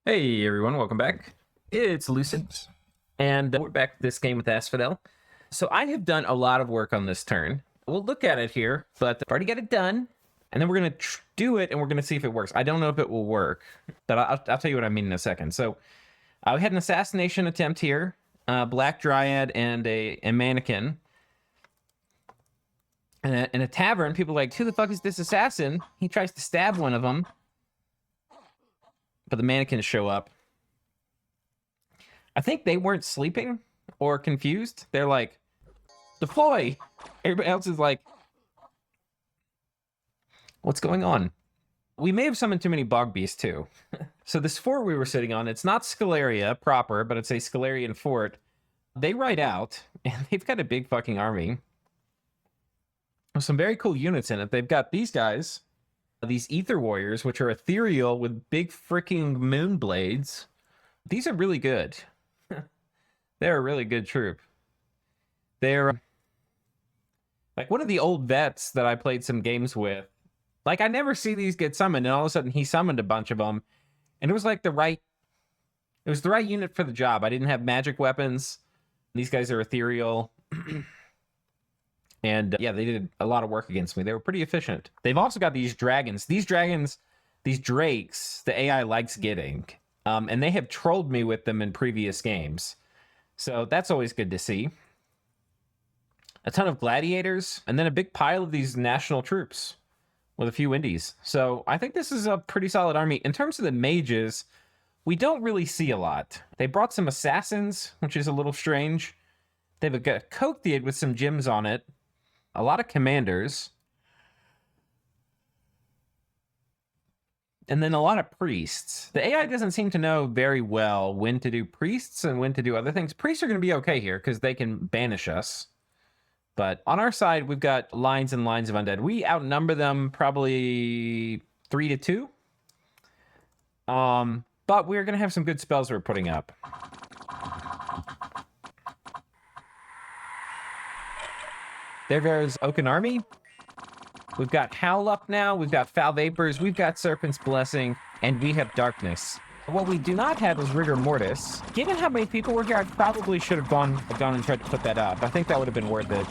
Hey everyone, welcome back. It's Lucid, and we're back to this game with Asphodel. So I have done a lot of work on this turn. We'll look at it here, but I've already got it done, and then we're going to do it, and we're going to see if it works. I don't know if it will work, but I'll tell you what I mean in a second. So we had an assassination attempt here, Black Dryad and a mannequin. And in a tavern, people are like, who the fuck is this assassin? He tries to stab one of them, but the mannequins show up. I think they weren't sleeping or confused. They're like, deploy. Everybody else is like, what's going on? We may have summoned too many bog beasts too. So this fort we were sitting on, it's not Scalaria proper, but it's a Scalarian fort. They ride out, and they've got a big fucking army with some very cool units in it. They've got these guys, these Ether Warriors, which are ethereal with big freaking moon blades. These are really good. They're a really good troop. They're like one of the old vets that I played some games with. Like, I never see these get summoned, and all of a sudden he summoned a bunch of them, and it was like the right unit for the job. I didn't have magic weapons. These guys are ethereal. And yeah, they did a lot of work against me. They were pretty efficient. They've also got these dragons. These drakes, the AI likes getting. And they have trolled me with them in previous games. So that's always good to see. A ton of gladiators, and then a big pile of these national troops with a few indies. So I think this is a pretty solid army. In terms of the mages, we don't really see a lot. They brought some assassins, which is a little strange. They have a Cochtheid with some gems on it. A lot of commanders. And then a lot of priests. The AI doesn't seem to know very well when to do priests and when to do other things. Priests are going to be okay here because they can banish us. But on our side, we've got lines and lines of undead. We outnumber them probably 3-2. But we're going to have some good spells we're putting up. There's Oaken Army. We've got Howl up now, we've got Foul Vapors, we've got Serpent's Blessing, and we have Darkness. What we do not have is Rigor Mortis. Given how many people were here, I probably should have gone and tried to put that up. I think that would have been worth it.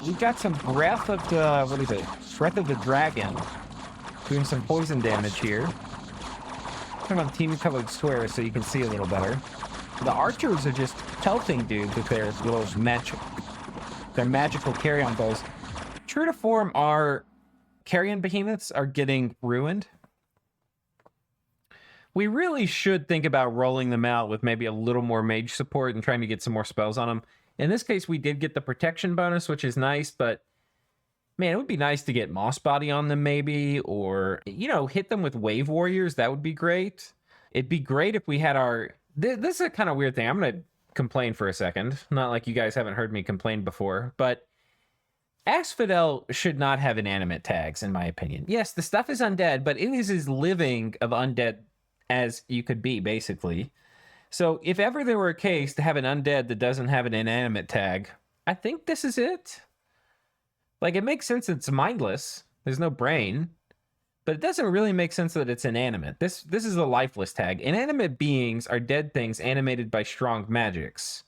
We've got some Breath of the, Breath of the Dragon. Doing some poison damage here. Turn on team-colored squares so you can see a little better. The archers are just pelting dudes with their little magical carry-on bows. True to form, our carrion behemoths are getting ruined. We really should think about rolling them out with maybe a little more mage support and trying to get some more spells on them. In this case, we did get the protection bonus, which is nice, but man, it would be nice to get Moss Body on them maybe, or, hit them with Wave Warriors. That would be great. It'd be great if we had our... This is a kind of weird thing. I'm going to complain for a second. Not like you guys haven't heard me complain before, but Asphodel should not have inanimate tags, in my opinion. Yes, the stuff is undead, but it is as living of undead as you could be, basically. So if ever there were a case to have an undead that doesn't have an inanimate tag, I think this is it. Like, it makes sense that it's mindless. There's no brain. But it doesn't really make sense that it's inanimate. This is a lifeless tag. Inanimate beings are dead things animated by strong magics.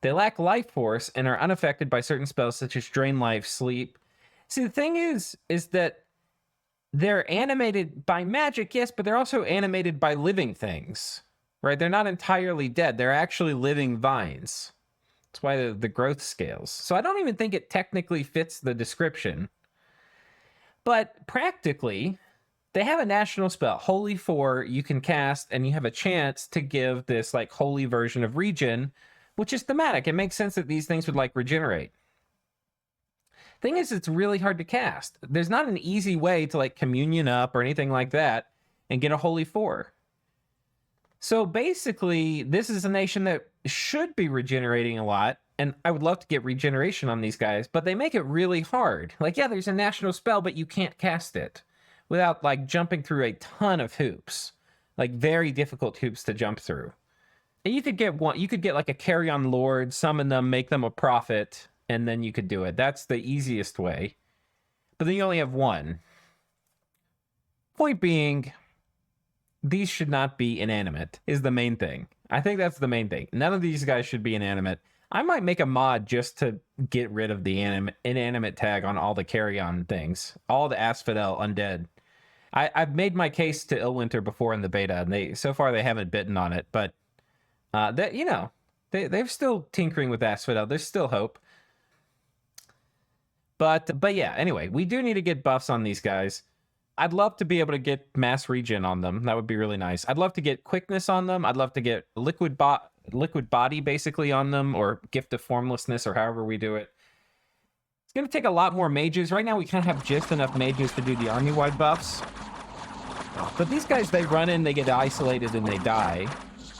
They lack life force and are unaffected by certain spells such as Drain Life, Sleep. See, the thing is that they're animated by magic, yes, but they're also animated by living things, right? They're not entirely dead. They're actually living vines. That's why the growth scales. So I don't even think it technically fits the description. But practically, they have a national spell, Holy 4, you can cast, and you have a chance to give this, like, holy version of regen, which is thematic. It makes sense that these things would, like, regenerate. Thing is, it's really hard to cast. There's not an easy way to, like, communion up or anything like that and get a Holy 4. So basically, this is a nation that should be regenerating a lot, and I would love to get regeneration on these guys, but they make it really hard. Like, yeah, there's a national spell, but you can't cast it without, like, jumping through a ton of hoops. Like, very difficult hoops to jump through. And you could get like a carry-on lord, summon them, make them a prophet, and then you could do it. That's the easiest way. But then you only have one. Point being, these should not be inanimate, is the main thing. I think that's the main thing. None of these guys should be inanimate. I might make a mod just to get rid of the inanimate tag on all the carry-on things. All the Asphodel undead. I've made my case to Illwinter before in the beta, and so far they haven't bitten on it, but they're still tinkering with Asphodel. There's still hope. But yeah, anyway, we do need to get buffs on these guys. I'd love to be able to get mass regen on them. That would be really nice. I'd love to get quickness on them. I'd love to get liquid body basically on them, or gift of formlessness, or however we do it. It's going to take a lot more mages. Right now we kind of have just enough mages to do the army-wide buffs. But these guys, they run in, they get isolated, and they die.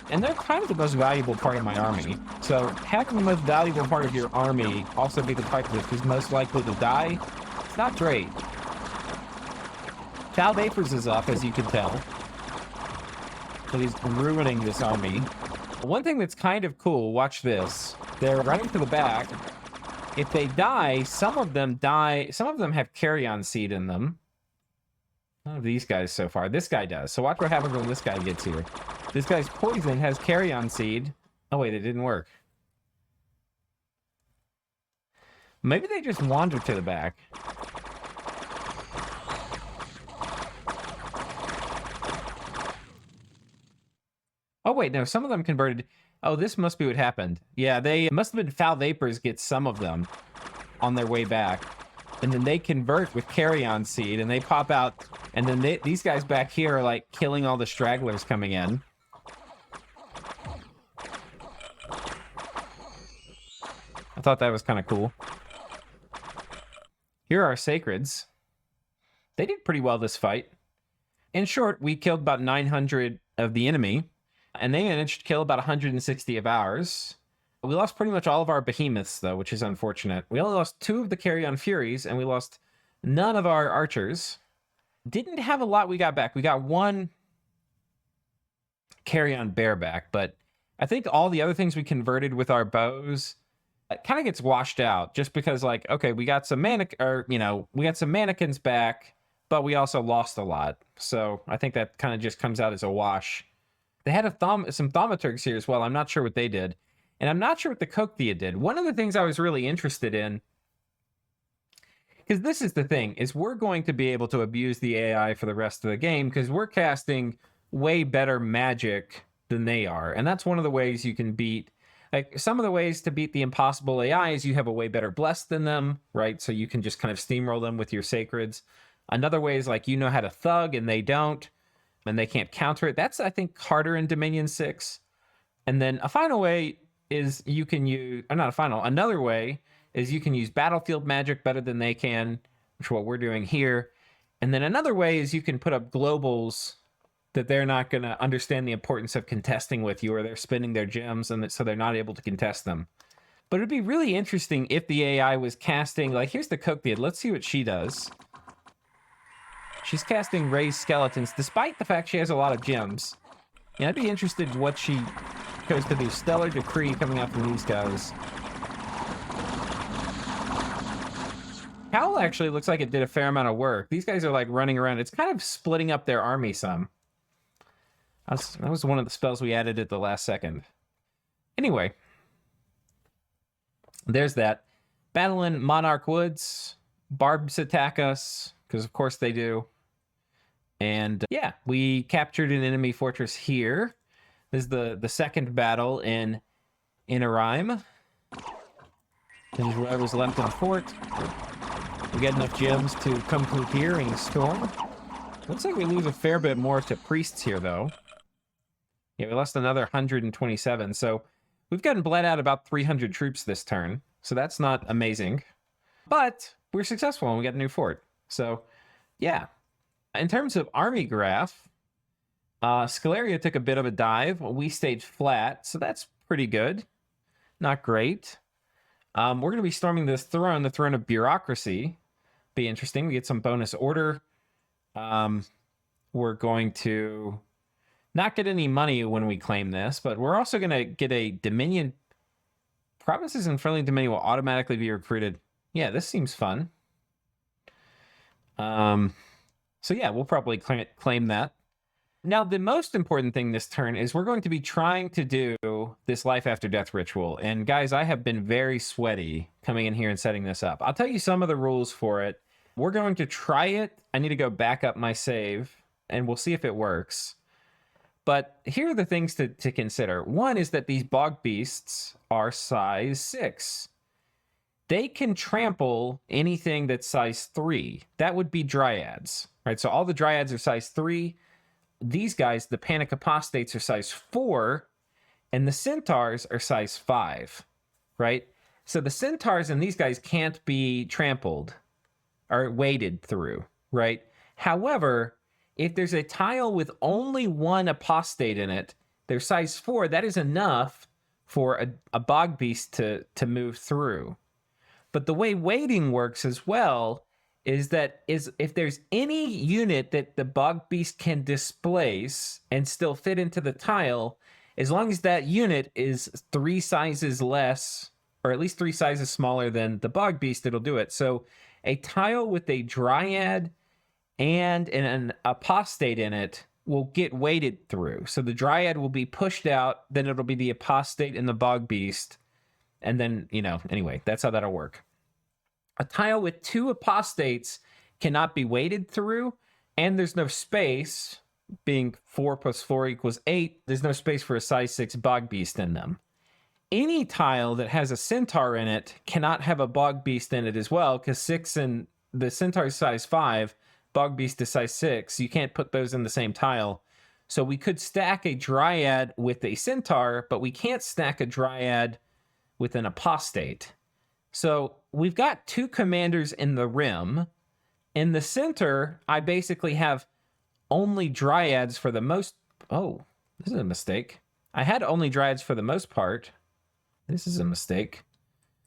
And they're kind of the most valuable part of my army. So having the most valuable part of your army also be the part that is most likely to die, it's not great. Cal Vapors is up, as you can tell. So he's ruining this army. One thing that's kind of cool, watch this. They're running to the back. If they die, some of them have carrion seed in them. None of these guys so far. This guy does. So watch what happens when this guy gets here. This guy's poison has carrion seed. Oh wait, it didn't work. Maybe they just wandered to the back. Oh wait, no, some of them converted. Oh, this must be what happened. Yeah, they must have been foul vapors get some of them on their way back. And then they convert with carrion seed and they pop out. And then these guys back here are like killing all the stragglers coming in. I thought that was kind of cool. Here are our sacreds. They did pretty well this fight. In short, we killed about 900 of the enemy. And they managed to kill about 160 of ours. We lost pretty much all of our behemoths, though, which is unfortunate. We only lost 2 of the carrion furies, and we lost none of our archers. Didn't have a lot we got back. We got 1 carrion bear back, but I think all the other things we converted with our bows, it kind of gets washed out, just because, like, okay, we got some we got some mannequins back, but we also lost a lot. So I think that kind of just comes out as a wash. They had some thaumaturgs here as well. I'm not sure what they did. And I'm not sure what the Kokthia did. One of the things I was really interested in, because this is the thing, is we're going to be able to abuse the AI for the rest of the game, because we're casting way better magic than they are. And that's one of the ways you can beat, like, some of the ways to beat the impossible AI is you have a way better bless than them, right? So you can just kind of steamroll them with your sacreds. Another way is, like, you know how to thug and they don't, and they can't counter it. That's, I think, harder in Dominion 6. And then a final way is you can use, or not a final, another way is you can use battlefield magic better than they can, which is what we're doing here. And then another way is you can put up globals that they're not going to understand the importance of contesting with you, or they're spending their gems, and so they're not able to contest them. But it'd be really interesting if the AI was casting, like, here's the Kokthia. Let's see what she does. She's casting raised skeletons, despite the fact she has a lot of gems. Yeah, I'd be interested in what she goes to do. Stellar Decree coming out from these guys. Howl actually looks like it did a fair amount of work. These guys are, like, running around. It's kind of splitting up their army some. That was one of the spells we added at the last second. Anyway. There's that. Battle in Monarch Woods. Barbs attack us, because of course they do. And yeah, we captured an enemy fortress here. This is the second battle in Arime. This is whoever's left in the fort. We get enough gems to come through here in the storm. Looks like we lose a fair bit more to priests here, though. Yeah, we lost another 127. So we've gotten bled out about 300 troops this turn. So that's not amazing. But we're successful and we got a new fort. So yeah. In terms of army graph, Scaleria took a bit of a dive. We stayed flat, so that's pretty good. Not great. We're going to be storming this throne, the throne of bureaucracy. Be interesting. We get some bonus order. We're going to not get any money when we claim this, but we're also going to get a Dominion. Provinces in friendly Dominion will automatically be recruited. Yeah, this seems fun. So yeah, we'll probably claim that. Now, the most important thing this turn is we're going to be trying to do this life after death ritual. And guys, I have been very sweaty coming in here and setting this up. I'll tell you some of the rules for it. We're going to try it. I need to go back up my save and we'll see if it works. But here are the things to consider. One is that these bog beasts are size 6. They can trample anything that's size 3. That would be dryads, right? So all the dryads are size 3. These guys, the panic apostates, are size 4, and the centaurs are size 5, right? So the centaurs and these guys can't be trampled or waded through, right? However, if there's a tile with only one apostate in it, they're size 4, that is enough for a bog beast to move through. But the way wading works as well is that if there's any unit that the bog beast can displace and still fit into the tile, as long as that unit is 3 sizes less, or at least 3 sizes smaller than the bog beast, it'll do it. So a tile with a dryad and an apostate in it will get waded through. So the dryad will be pushed out, then it'll be the apostate and the bog beast. And then, anyway, that's how that'll work. A tile with 2 apostates cannot be waded through, and there's no space, being 4 plus 4 equals 8, there's no space for a size 6 bog beast in them. Any tile that has a centaur in it cannot have a bog beast in it as well, because 6 and the centaur is size 5, bog beast is size 6, you can't put those in the same tile. So we could stack a dryad with a centaur, but we can't stack a dryad with an apostate. So we've got 2 commanders in the rim. In the center, I basically have only dryads for the most... Oh, this is a mistake. I had only dryads for the most part. This is a mistake.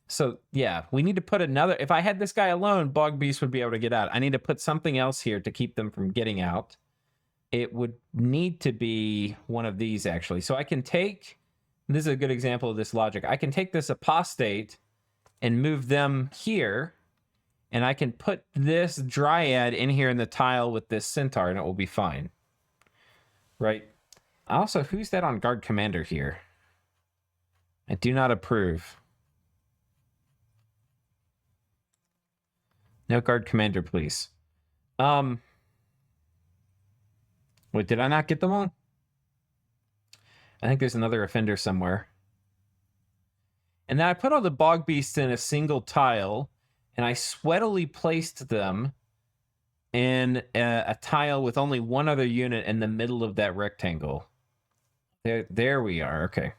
So yeah, we need to put another... If I had this guy alone, bog beast would be able to get out. I need to put something else here to keep them from getting out. It would need to be one of these, actually. So I can take... This is a good example of this logic. I can take this apostate and move them here, and I can put this dryad in here in the tile with this centaur, and it will be fine. Right? Also, who's that on guard commander here? I do not approve. No guard commander, please. Wait, did I not get them all? I think there's another offender somewhere. And then I put all the bog beasts in a single tile, and I sweatily placed them in a tile with only one other unit in the middle of that rectangle. There we are. Okay.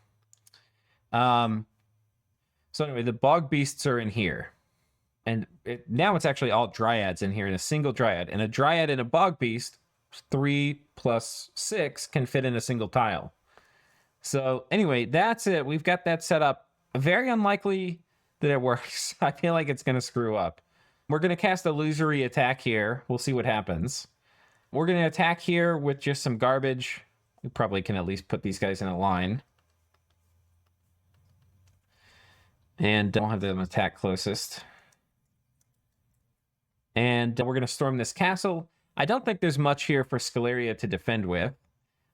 So anyway, the bog beasts are in here. And now it's actually all dryads in here in a single dryad. And a dryad and a bog beast, 3 plus 6, can fit in a single tile. So anyway, that's it. We've got that set up. Very unlikely that it works. I feel like it's going to screw up. We're going to cast a illusory attack here. We'll see what happens. We're going to attack here with just some garbage. We probably can at least put these guys in a line. And don't have them attack closest. And we're going to storm this castle. I don't think there's much here for Scaleria to defend with.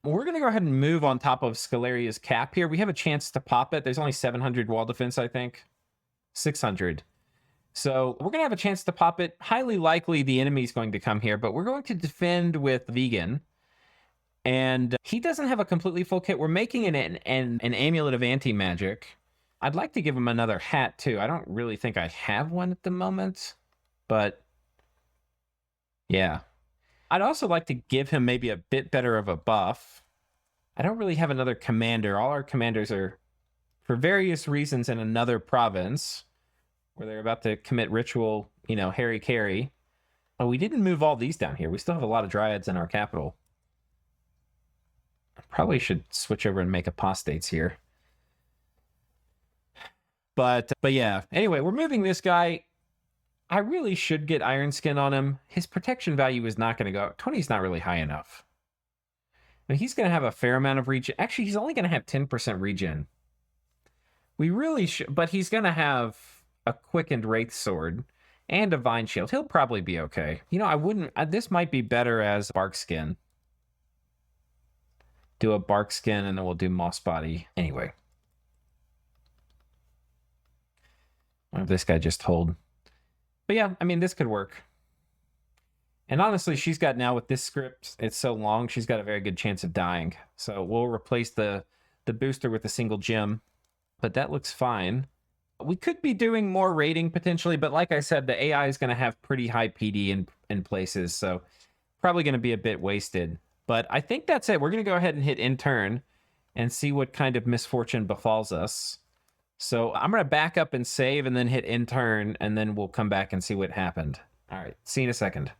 We're going to go ahead and move on top of Scaleria's cap here. We have a chance to pop it. There's only 700 wall defense, I think. 600. So we're going to have a chance to pop it. Highly likely the enemy's going to come here, but we're going to defend with Vegan. And he doesn't have a completely full kit. We're making an amulet of anti-magic. I'd like to give him another hat, too. I don't really think I have one at the moment, but yeah. I'd also like to give him maybe a bit better of a buff. I don't really have another commander. All our commanders are, for various reasons, in another province where they're about to commit ritual, Harry Carry. Oh, we didn't move all these down here. We still have a lot of dryads in our capital. I probably should switch over and make apostates here. But yeah. Anyway, we're moving this guy. I really should get Iron Skin on him. His protection value is not going to go... 20 is not really high enough. I mean, he's going to have a fair amount of regen. Actually, he's only going to have 10% regen. We really should... But he's going to have a quickened Wraith Sword and a Vine Shield. He'll probably be okay. I wouldn't... This might be better as Bark Skin. do a bark skin, and then we'll do moss body anyway. What if this guy just hold? But yeah, I mean, this could work. And honestly, she's got now with this script, it's so long, she's got a very good chance of dying. So we'll replace the booster with a single gem, but that looks fine. We could be doing more rating potentially, but like I said, the AI is going to have pretty high PD in places, so probably going to be a bit wasted. But I think that's it. We're going to go ahead and hit intern and see what kind of misfortune befalls us. So I'm going to back up and save and then hit intern, and then we'll come back and see what happened. All right, see you in a second.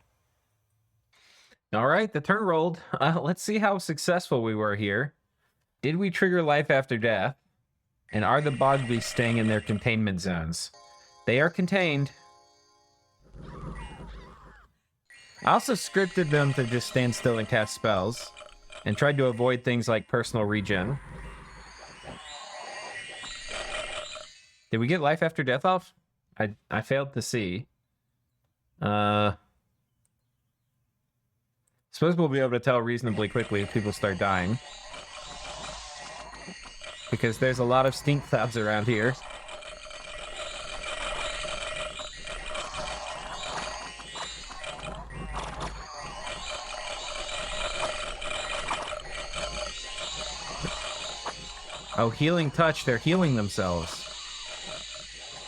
All right, the turn rolled. Let's see how successful we were here. Did we trigger life after death? And are the Bogby staying in their containment zones? They are contained. I also scripted them to just stand still and cast spells, and tried to avoid things like personal regen. Did we get life after death off? I failed to see. Suppose we'll be able to tell reasonably quickly if people start dying, because there's a lot of stink clouds around here. Oh, healing touch, they're healing themselves.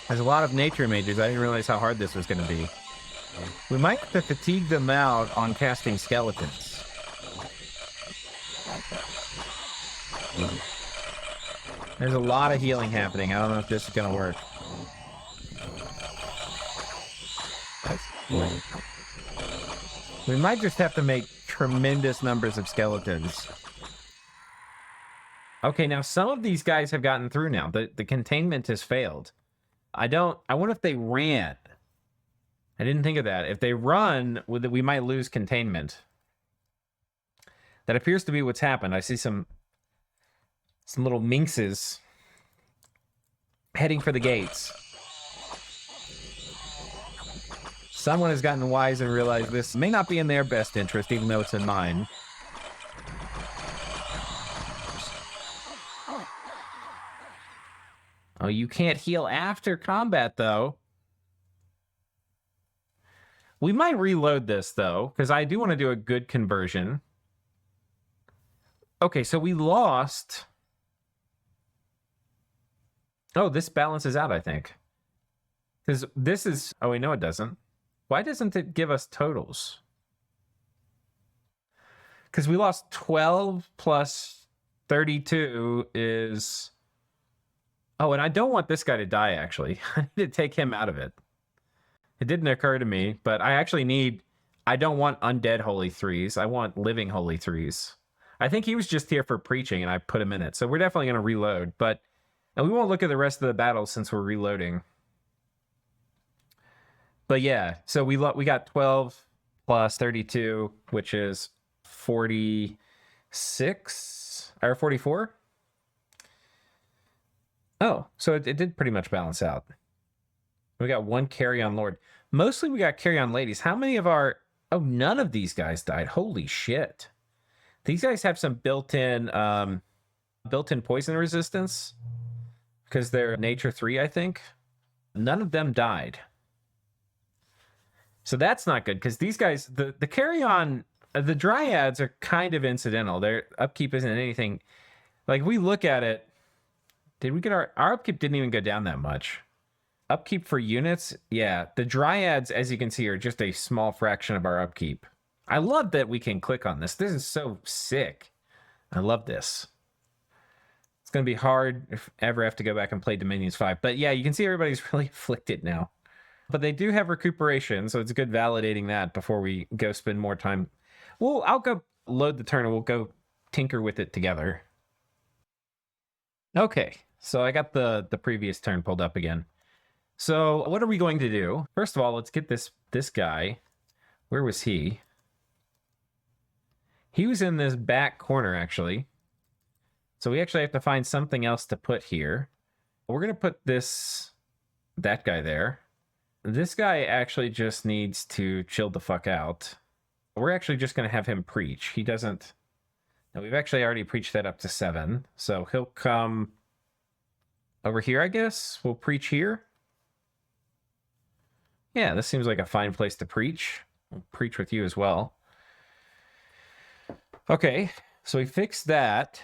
There's a lot of nature mages. I didn't realize how hard this was going to be. We might have to fatigue them out on casting skeletons. There's a lot of healing happening. I don't know if this is going to work. We might just have to make tremendous numbers of skeletons. Okay, now some of these guys have gotten through now. The containment has failed. I wonder if they ran. I didn't think of that. If they run, we might lose containment. That appears to be what's happened. I see some little minxes heading for the gates. Someone has gotten wise and realized this may not be in their best interest, even though it's in mine. Oh, you can't heal after combat, though. We might reload this, though, because I do want to do a good conversion. Okay, so we lost. Oh, this balances out, I think. Because this is... Oh, wait, no, it doesn't. Why doesn't it give us totals? Because we lost 12 plus 32 is... Oh, and I don't want this guy to die, actually. I need to take him out of it. It didn't occur to me, but I actually need... I don't want undead holy threes. I want living holy threes. I think he was just here for preaching, and I put him in it. So we're definitely going to reload, but... And we won't look at the rest of the battles since we're reloading. But yeah, so we got 12 plus 32, which is 46 or 44. Oh, so it did pretty much balance out. We got one carry-on lord. Mostly we got carry-on ladies. How many of our... Oh, none of these guys died. Holy shit. These guys have some built-in poison resistance because they're nature 3, I think. None of them died. So that's not good, because these guys, the carry-on, the dryads are kind of incidental. Their upkeep isn't anything. Like, we look at it, did we get our upkeep didn't even go down that much. Upkeep for units, yeah. The dryads, as you can see, are just a small fraction of our upkeep. I love that we can click on this. This is so sick. I love this. It's going to be hard if ever have to go back and play Dominions 5. But yeah, you can see everybody's really afflicted now. But they do have recuperation, so it's good validating that before we go spend more time. Well, I'll go load the turn and we'll go tinker with it together. Okay, so I got the previous turn pulled up again. So what are we going to do? First of all, let's get this guy. Where was he? He was in this back corner, actually. So we actually have to find something else to put here. We're going to put that guy there. This guy actually just needs to chill the fuck out. We're actually just going to have him preach. He doesn't... And we've actually already preached that up to 7. So he'll come over here, I guess. We'll preach here. Yeah, this seems like a fine place to preach. We'll preach with you as well. Okay, so we fixed that.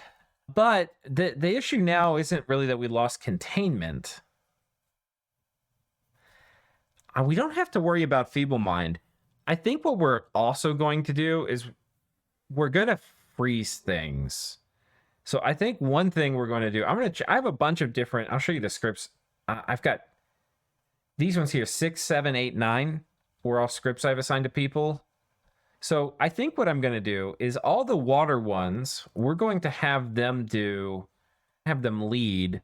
But the issue now isn't really that we lost containment. We don't have to worry about Feeble Mind. I think what we're also going to do is we're going to freeze things. So I think one thing we're going to do, I have a bunch of different, I'll show you the scripts. I've got these ones here, 6, 7, 8, 9, were all scripts I've assigned to people. So I think what I'm going to do is all the water ones, we're going to have them lead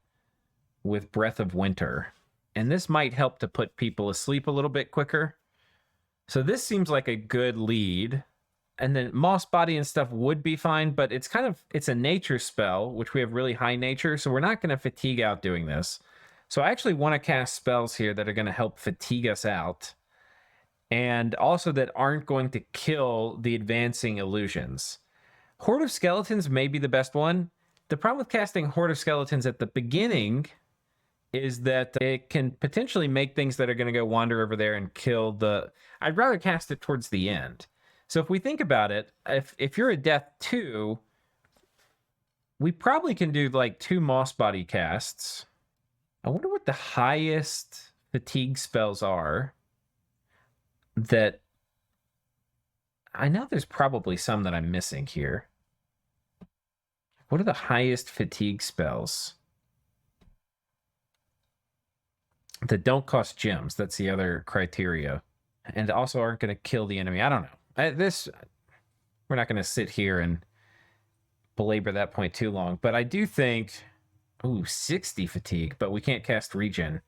with Breath of Winter. And this might help to put people asleep a little bit quicker. So this seems like a good lead. And then Moss Body and stuff would be fine, but it's a nature spell, which we have really high nature, so we're not going to fatigue out doing this. So I actually want to cast spells here that are going to help fatigue us out. And also that aren't going to kill the advancing illusions. Horde of Skeletons may be the best one. The problem with casting Horde of Skeletons at the beginning is that it can potentially make things that are going to go wander over there and kill the... I'd rather cast it towards the end. So if we think about it, if you're a Death 2, we probably can do like 2 Moss Body casts. I wonder what the highest fatigue spells are. That... I know there's probably some that I'm missing here. What are the highest fatigue spells? That don't cost gems. That's the other criteria. And also aren't going to kill the enemy. I don't know. We're not going to sit here and belabor that point too long. But I do think... Ooh, 60 fatigue. But we can't cast regen.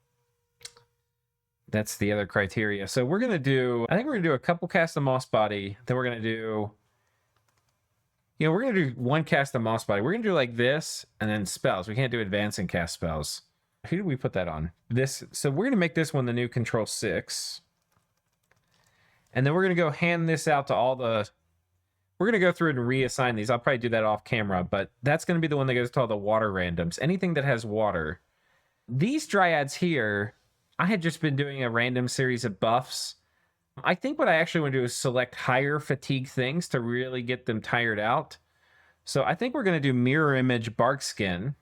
That's the other criteria. So we're going to do... I think we're going to do a couple casts of Moss Body. Then we're going to do... we're going to do 1 cast of Moss Body. We're going to do like this, and then spells. We can't do advance and cast spells. Who did we put that on? This. So we're going to make this one the new Control 6. And then we're going to go hand this out to all the... We're going to go through and reassign these. I'll probably do that off camera, but that's going to be the one that goes to all the water randoms. Anything that has water. These dryads here, I had just been doing a random series of buffs. I think what I actually want to do is select higher fatigue things to really get them tired out. So I think we're going to do Mirror Image Bark Skin.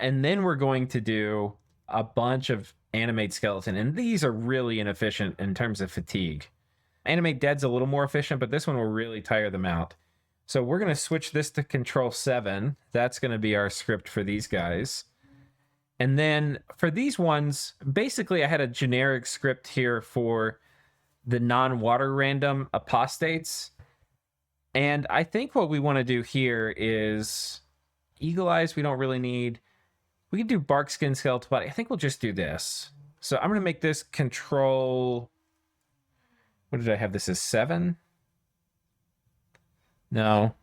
And then we're going to do a bunch of Animate Skeleton. And these are really inefficient in terms of fatigue. Animate Dead's a little more efficient, but this one will really tire them out. So we're going to switch this to Control 7. That's going to be our script for these guys. And then for these ones, basically I had a generic script here for the non-water random apostates. And I think what we want to do here is Eagle Eyes we don't really need. We can do Bark Skin Skeletal Body. I think we'll just do this. So I'm going to make this Control... What did I have this as? 7? No.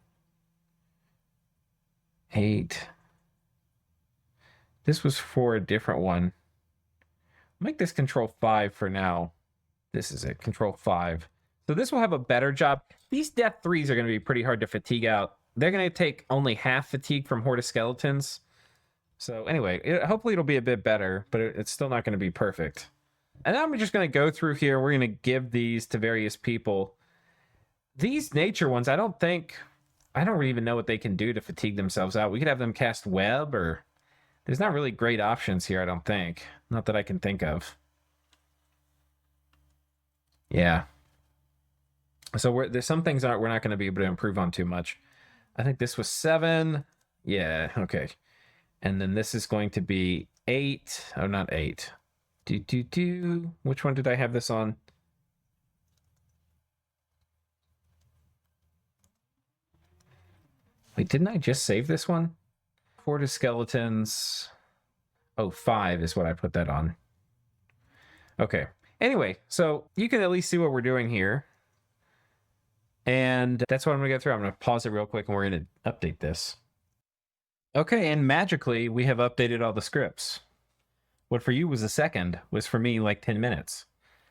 8. This was for a different one. Make this Control 5 for now. This is it, Control 5. So this will have a better job. These Death 3s are going to be pretty hard to fatigue out. They're going to take only half fatigue from Horde of Skeletons. So anyway, hopefully it'll be a bit better, but it's still not going to be perfect. And now I'm just going to go through here. We're going to give these to various people. These nature ones, I don't really even know what they can do to fatigue themselves out. We could have them cast Web, or... There's not really great options here, I don't think. Not that I can think of. Yeah. So there's some things that we're not going to be able to improve on too much. I think this was 7. Yeah, okay. And then this is going to be 8. Oh, not 8. Which one did I have this on? Wait, didn't I just save this one? Horde of Skeletons. Oh, 5 is what I put that on. Okay. Anyway, so you can at least see what we're doing here. And that's what I'm going to go through. I'm going to pause it real quick and we're going to update this. Okay, and magically, we have updated all the scripts. What for you was a second was for me like 10 minutes.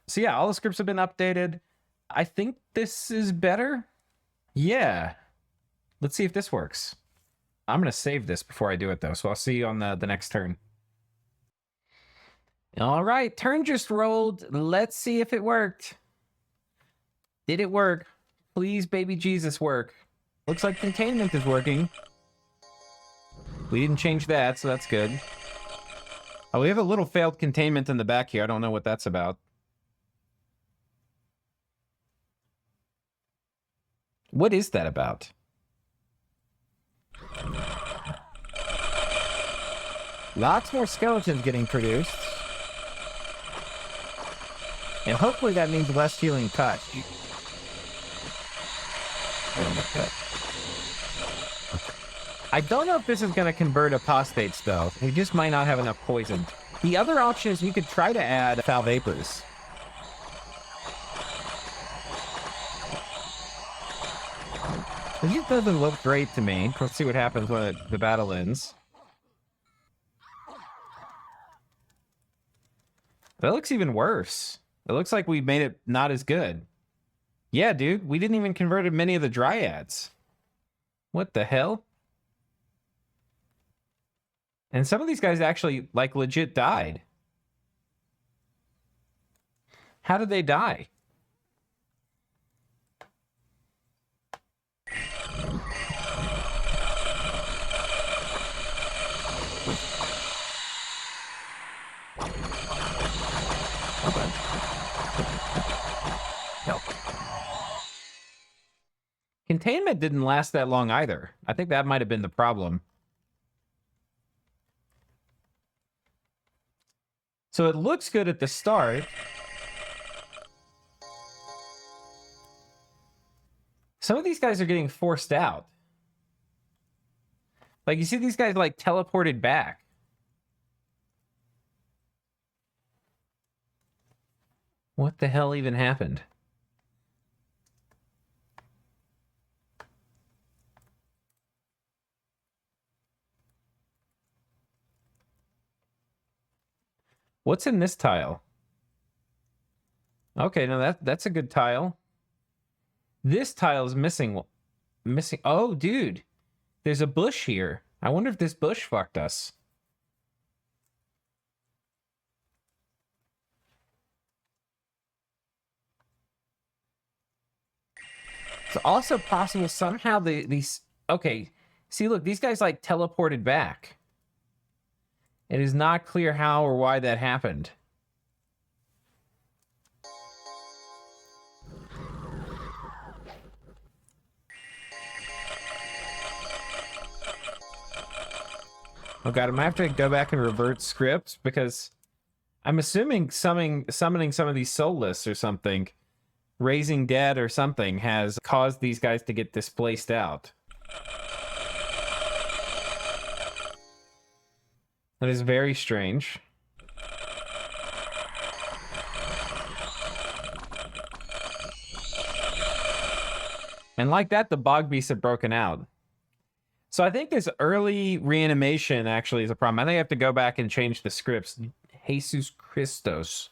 So yeah, all the scripts have been updated. I think this is better. Yeah. Let's see if this works. I'm going to save this before I do it, though, so I'll see you on the next turn. All right, turn just rolled. Let's see if it worked. Did it work? Please, baby Jesus, work. Looks like containment is working. We didn't change that, so that's good. Oh, we have a little failed containment in the back here. I don't know what that's about. What is that about? Lots more skeletons getting produced. And hopefully that means less healing touch. I don't know if this is going to convert apostates, though. We just might not have enough poison. The other option is you could try to add foul vapors. It just doesn't look great to me. Let's see what happens when the battle ends. That looks even worse. It looks like we made it not as good. Yeah, dude, we didn't even convert many of the dryads. What the hell? And some of these guys actually, like, legit died. How did they die? No. Containment didn't last that long either. I think that might have been the problem. So it looks good at the start. Some of these guys are getting forced out. Like, you see these guys, like, teleported back. What the hell even happened? What's in this tile? Okay, no, that's a good tile. This tile is missing. Oh, dude. There's a bush here. I wonder if this bush fucked us. It's also possible somehow these... Okay, see, look, these guys, like, teleported back. It is not clear how or why that happened. Oh god, I'm gonna have to go back and revert scripts because I'm assuming summoning some of these soulless or something, raising dead or something, has caused these guys to get displaced out. That is very strange. And like that, the bog beasts have broken out. So I think this early reanimation actually is a problem. I think I have to go back and change the scripts. Jesus Christos.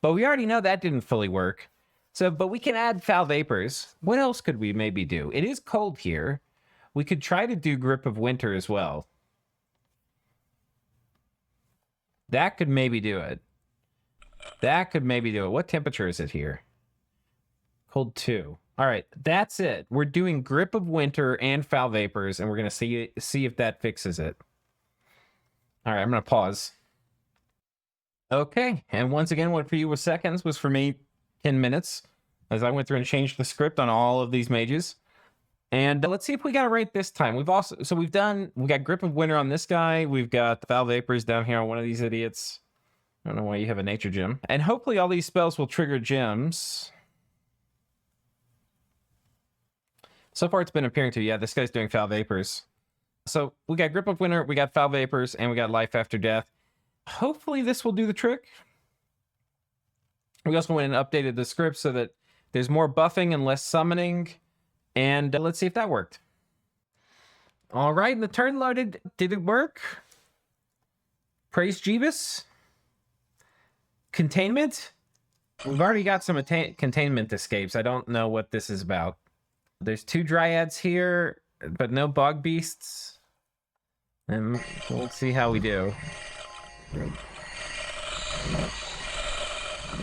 But we already know that didn't fully work. So, but we can add foul vapors. What else could we maybe do? It is cold here. We could try to do Grip of Winter as well. That could maybe do it. That could maybe do it. What temperature is it here? Cold 2. All right, that's it. We're doing Grip of Winter and foul vapors, and we're gonna see if that fixes it. All right, I'm gonna pause. Okay, and once again, what for you was seconds was for me 10 minutes, as I went through and changed the script on all of these mages. And let's see if we got it right this time. We got Grip of Winter on this guy. We've got the foul vapors down here on one of these idiots. I don't know why you have a nature gem. And hopefully all these spells will trigger gems. So far, it's been appearing to, yeah, this guy's doing foul vapors. So we got Grip of Winter, we got foul vapors, and we got life after death. Hopefully this will do the trick. We also went and updated the script so that there's more buffing and less summoning. And let's see if that worked. All right, the turn loaded. Did it work? Praise Jeebus. Containment. We've already got some containment escapes. I don't know what this is about. There's 2 dryads here, but no bog beasts. And we'll see how we do.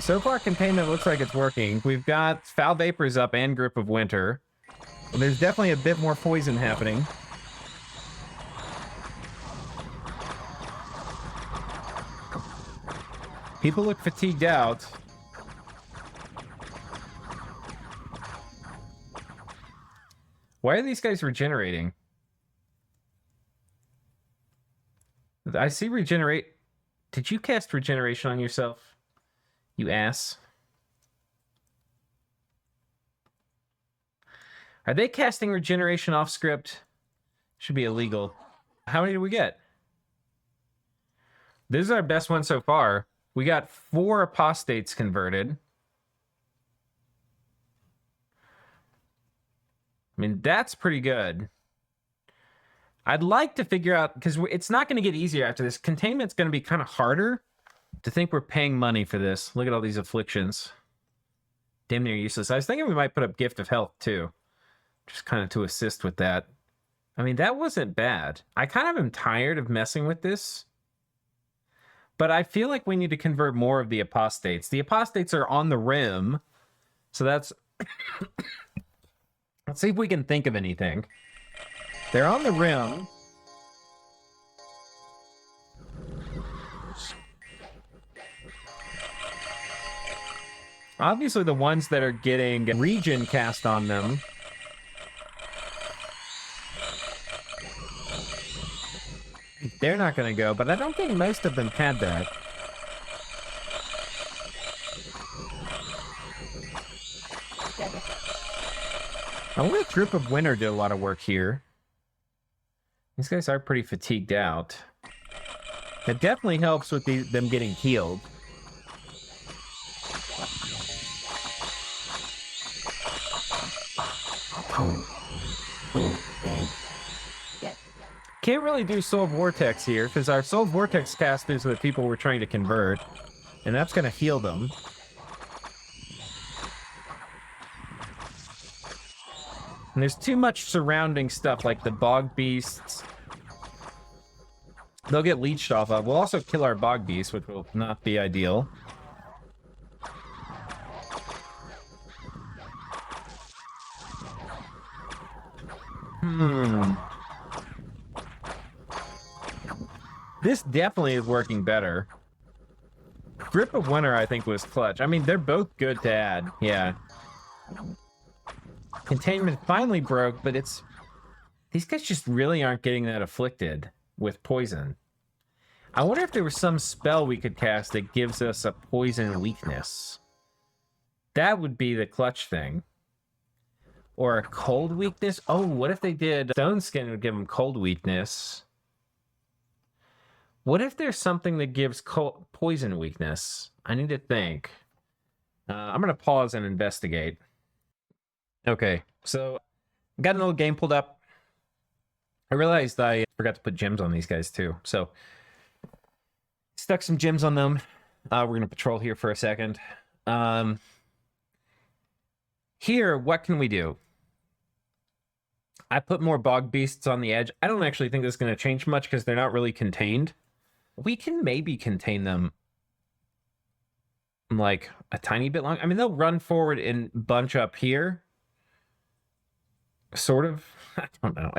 So far, containment looks like it's working. We've got Foul Vapors up and Grip of Winter. There's definitely a bit more poison happening. People look fatigued out. Why are these guys regenerating? I see regenerate. Did you cast regeneration on yourself? You ass. Are they casting regeneration off script? Should be illegal. How many did we get? This is our best one so far. We got 4 apostates converted. I mean, that's pretty good. I'd like to figure out, because it's not going to get easier after this. Containment's going to be kind of harder. To think we're paying money for this. Look at all these afflictions. Damn near useless. I was thinking we might put up Gift of Health, too. Just kind of to assist with that. I mean, that wasn't bad. I kind of am tired of messing with this. But I feel like we need to convert more of the apostates. The apostates are on the rim. So that's... Let's see if we can think of anything. They're on the rim. Obviously, the ones that are getting regen cast on them. They're not going to go, but I don't think most of them had that. I wonder if Grip of Winter did a lot of work here. These guys are pretty fatigued out. It definitely helps with them getting healed. Can't really do Soul Vortex here, because our Soul Vortex casters are the people we're trying to convert, and that's going to heal them. And there's too much surrounding stuff, like the Bog Beasts. They'll get leeched off of. We'll also kill our Bog Beasts, which will not be ideal. This definitely is working better. Grip of Winter, I think, was clutch. I mean, they're both good to add. Yeah. Containment finally broke, but it's... These guys just really aren't getting that afflicted with poison. I wonder if there was some spell we could cast that gives us a poison weakness. That would be the clutch thing. Or a cold weakness. Oh, what if they did... Stone Skin would give them cold weakness. What if there's something that gives poison weakness? I need to think. I'm going to pause and investigate. Okay, so got an old game pulled up. I realized I forgot to put gems on these guys too. So stuck some gems on them. We're going to patrol here for a second. Here, what can we do? I put more Bog Beasts on the edge. I don't actually think this is going to change much because they're not really contained. We can maybe contain them like a tiny bit long. I mean, they'll run forward and bunch up here. Sort of. I don't know.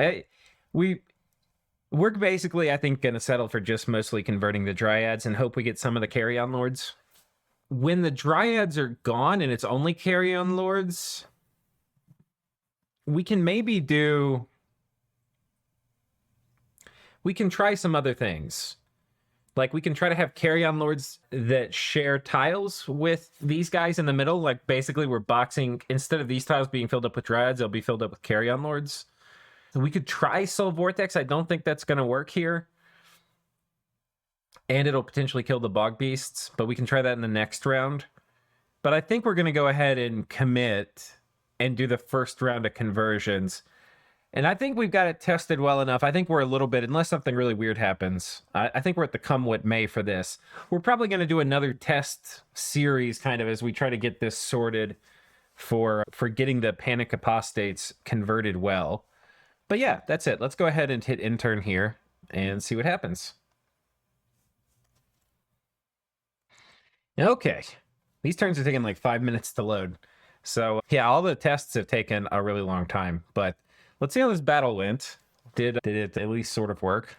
We're basically, I think, going to settle for just mostly converting the Dryads and hope we get some of the Carrion Lords. When the Dryads are gone and it's only Carrion Lords, we can maybe do... We can try some other things. Like, we can try to have Carrion Lords that share tiles with these guys in the middle. Like, basically, we're boxing... Instead of these tiles being filled up with Dryads, they'll be filled up with Carrion Lords. So we could try Soul Vortex. I don't think that's going to work here. And it'll potentially kill the Bog Beasts. But we can try that in the next round. But I think we're going to go ahead and commit and do the first round of conversions. And I think we've got it tested well enough. I think we're a little bit, unless something really weird happens, I think we're at the come what may for this. We're probably going to do another test series kind of as we try to get this sorted for getting the Panic Apostates converted well. But yeah, that's it. Let's go ahead and hit intern here. and see what happens. Okay. These turns are taking like 5 minutes to load. So yeah, all the tests have taken a really long time, but let's see how this battle went. Did it at least sort of work?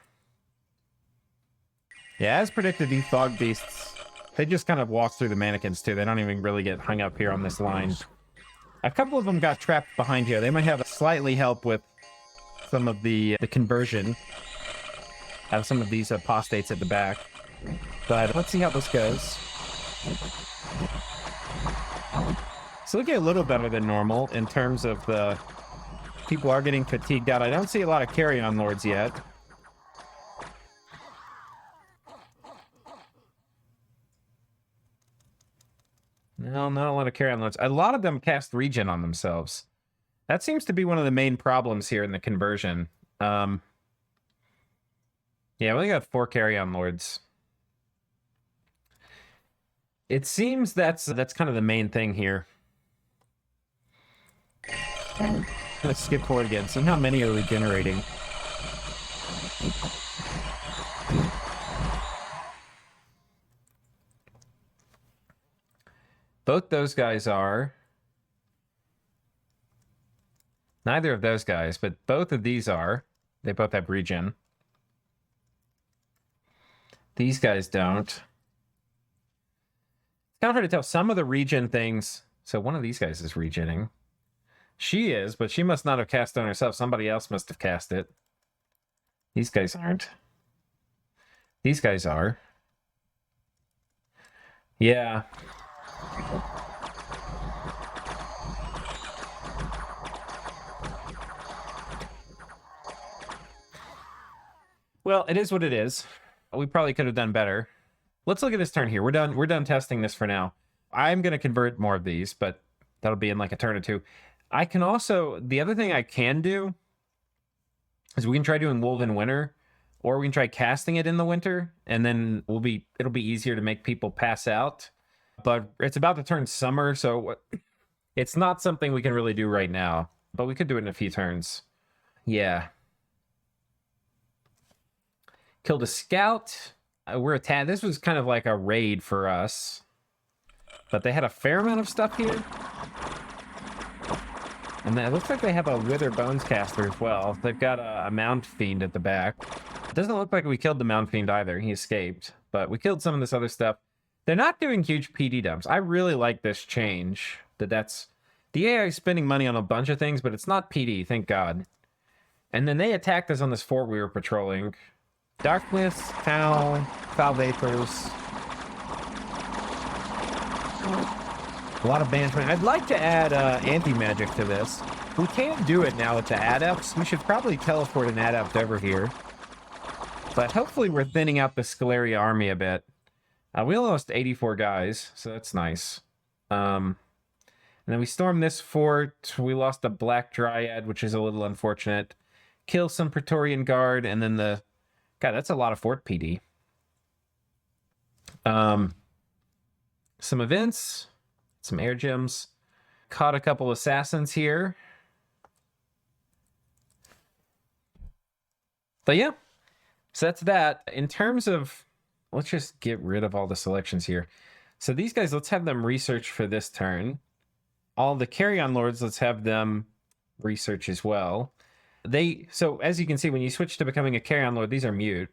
Yeah, as predicted, these fog beasts, they just kind of walk through the mannequins too. They don't even really get hung up here on this line. A couple of them got trapped behind here. They might have slightly help with some of the conversion. Have some of these apostates at the back. But let's see how this goes. It's looking a little better than normal in terms of the people are getting fatigued out. I don't see a lot of carry-on lords yet. No, not a lot of carry-on lords. A lot of them cast regen on themselves. That seems to be one of the main problems here in the conversion. Yeah, we only got 4 carry-on lords. It seems that's kind of the main thing here. Let's skip forward again. See how many are regenerating. Both those guys are. Neither of those guys, but both of these are. They both have regen. These guys don't. It's kind of hard to tell. Some of the regen things. So one of these guys is regenning. She is, but she must not have cast on herself. Somebody else must have cast it. These guys aren't. These guys are. Yeah. Well, it is what it is. We probably could have done better. Let's look at this turn here. We're done testing this for now. I'm going to convert more of these, but that'll be in like a turn or two. I can also, the other thing I can do is we can try doing Woven Winter, or we can try casting it in the winter, and then it'll be easier to make people pass out. But it's about to turn summer, so it's not something we can really do right now. But we could do it in a few turns. Yeah. Killed a scout. We're attacked. This was kind of like a raid for us. But they had a fair amount of stuff here. And it looks like they have a Wither Bones caster as well. They've got a Mound Fiend at the back. It doesn't look like we killed the Mound Fiend either. He escaped. But we killed some of this other stuff. They're not doing huge PD dumps. I really like this change. That's... The AI is spending money on a bunch of things, but it's not PD, thank God. And then they attacked us on this fort we were patrolling. Darkness, foul vapors. A lot of banishment. I'd like to add anti-magic to this. We can't do it now with the adepts. We should probably teleport an adept over here. But hopefully we're thinning out the Scalaria army a bit. We only lost 84 guys, so that's nice. And then we stormed this fort. We lost a Black Dryad, which is a little unfortunate. Kill some Praetorian Guard, and then the... God, that's a lot of fort PD. Some events. Some air gems. Caught a couple assassins here. But yeah. So that's that. In terms of... Let's just get rid of all the selections here. So these guys, let's have them research for this turn. All the carry-on lords, let's have them research as well. So as you can see, when you switch to becoming a carry-on lord, these are mute.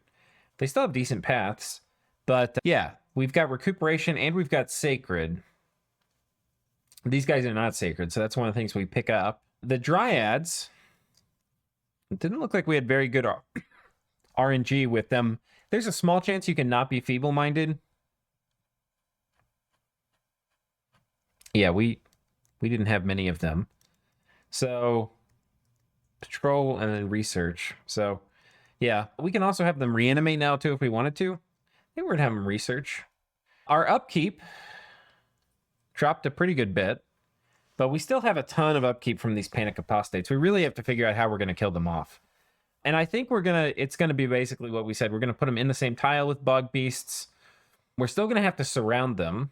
They still have decent paths. But yeah, we've got recuperation and we've got sacred. These guys are not sacred, so that's one of the things we pick up. The dryads, it didn't look like we had very good RNG with them. There's a small chance you can not be feeble-minded. Yeah, we didn't have many of them. So, patrol and then research. So, yeah, we can also have them reanimate now, too, if we wanted to. I think we're going to have them research. Our upkeep dropped a pretty good bit, but we still have a ton of upkeep from these Panic Apostates. We really have to figure out how we're going to kill them off. And I think it's going to be basically what we said. We're going to put them in the same tile with Bog Beasts. We're still going to have to surround them.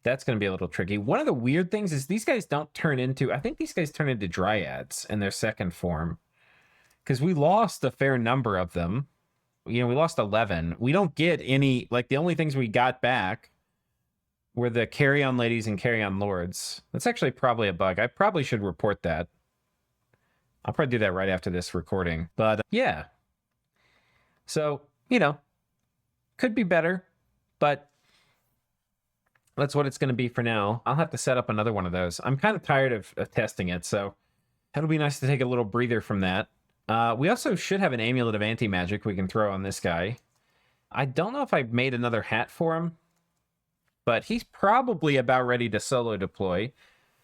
That's going to be a little tricky. One of the weird things is these guys don't turn into... I think these guys turn into Dryads in their second form. Because we lost a fair number of them. You know, we lost 11. We don't get any, like, the only things we got back were the carry-on ladies and carry-on lords. That's actually probably a bug. I probably should report that. I'll probably do that right after this recording. But yeah. So, you know, could be better, but that's what it's going to be for now. I'll have to set up another one of those. I'm kind of tired of testing it, so it'll be nice to take a little breather from that. We also should have an amulet of anti-magic we can throw on this guy. I don't know if I made another hat for him, but he's probably about ready to solo deploy.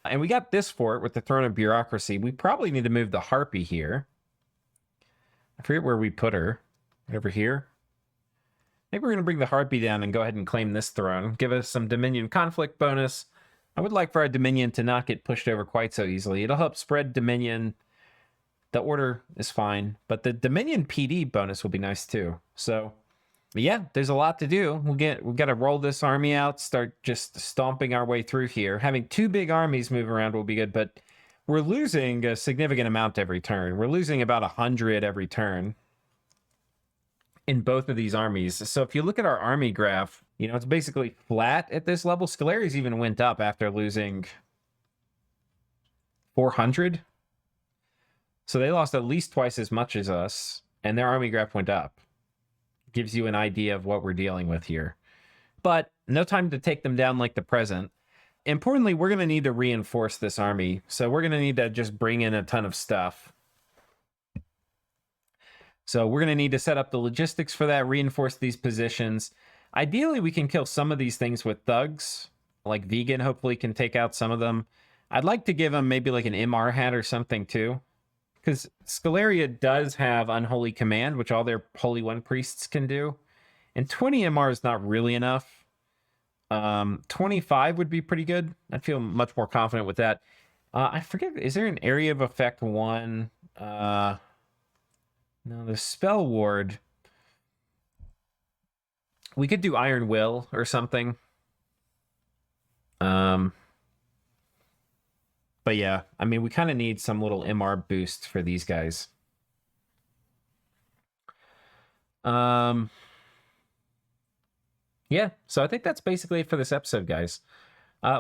And we got this fort with the Throne of Bureaucracy. We probably need to move the Harpy here. I forget where we put her. Over here. Maybe we're going to bring the Harpy down and go ahead and claim this throne. Give us some Dominion conflict bonus. I would like for our Dominion to not get pushed over quite so easily. It'll help spread Dominion. The order is fine, but the Dominion PD bonus will be nice too. So, yeah, there's a lot to do. We've got to roll this army out, start just stomping our way through here. Having two big armies move around will be good, but we're losing a significant amount every turn. We're losing about 100 every turn in both of these armies. So if you look at our army graph, you know, it's basically flat at this level. Scalari's even went up after losing 400. So they lost at least twice as much as us, and their army graph went up. Gives you an idea of what we're dealing with here. But no time to take them down like the present. Importantly, we're going to need to reinforce this army. So we're going to need to just bring in a ton of stuff. So we're going to need to set up the logistics for that, reinforce these positions. Ideally, we can kill some of these things with thugs. Like Vegan hopefully can take out some of them. I'd like to give them maybe like an MR hat or something too. Because Scalaria does have Unholy Command, which all their Holy One priests can do. And 20 MR is not really enough. 25 would be pretty good. I'd feel much more confident with that. I forget, is there an area of effect 1? No, the Spell Ward. We could do Iron Will or something. But yeah, I mean, we kind of need some little MR boost for these guys. Yeah, so I think that's basically it for this episode, guys.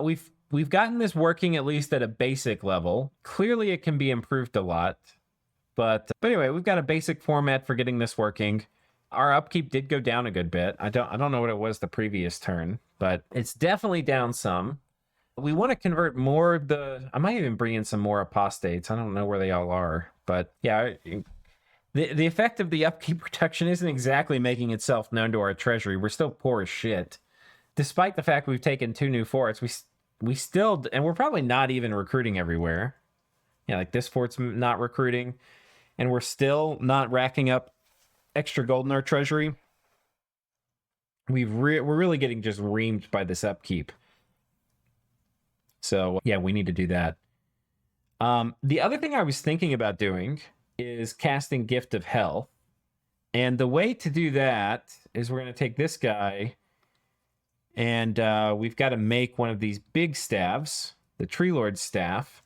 We've gotten this working at least at a basic level. Clearly, it can be improved a lot. But anyway, we've got a basic format for getting this working. Our upkeep did go down a good bit. I don't know what it was the previous turn, but it's definitely down some. We want to convert more of the... I might even bring in some more apostates. I don't know where they all are. But yeah, the effect of the upkeep reduction isn't exactly making itself known to our treasury. We're still poor as shit. Despite the fact we've taken 2 new forts, we still... And we're probably not even recruiting everywhere. Yeah, like this fort's not recruiting. And we're still not racking up extra gold in our treasury. We're really getting just reamed by this upkeep. So, yeah, we need to do that. The other thing I was thinking about doing is casting Gift of Health. And the way to do that is we're going to take this guy, and we've got to make one of these big staves, the Tree Lord's Staff.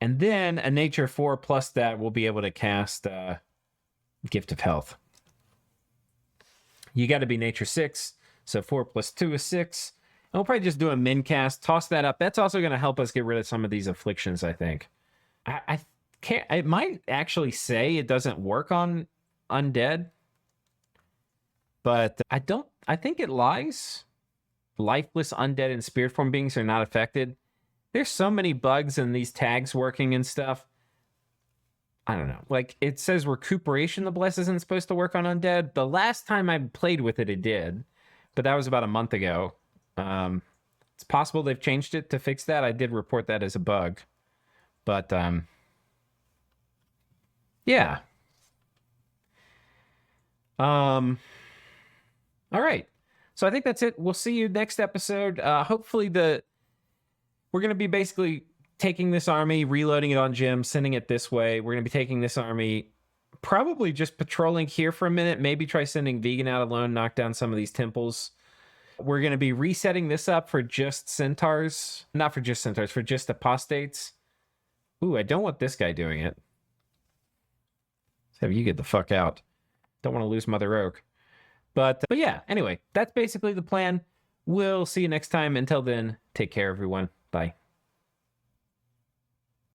And then a Nature 4 plus that we'll be able to cast Gift of Health. You got to be Nature 6, so 4 plus 2 is 6. And we'll probably just do a min cast, toss that up. That's also going to help us get rid of some of these afflictions, I think. I can't. It might actually say it doesn't work on undead, but I think it lies. Lifeless, undead, and spirit form beings are not affected. There's so many bugs in these tags working and stuff. I don't know. Like, it says recuperation, the bless isn't supposed to work on undead. The last time I played with it, it did. But that was about a month ago. It's possible they've changed it to fix that. I did report that as a bug. But, yeah. All right. So I think that's it. We'll see you next episode. Hopefully we're going to be basically taking this army, reloading it on Jim, sending it this way. We're going to be taking this army, probably just patrolling here for a minute, maybe try sending Vegan out alone, knock down some of these temples. We're going to be resetting this up for just centaurs. Not for just centaurs, for just apostates. Ooh, I don't want this guy doing it. Let's have you get the fuck out. Don't want to lose Mother Oak. But yeah, anyway, that's basically the plan. We'll see you next time. Until then, take care, everyone. Bye.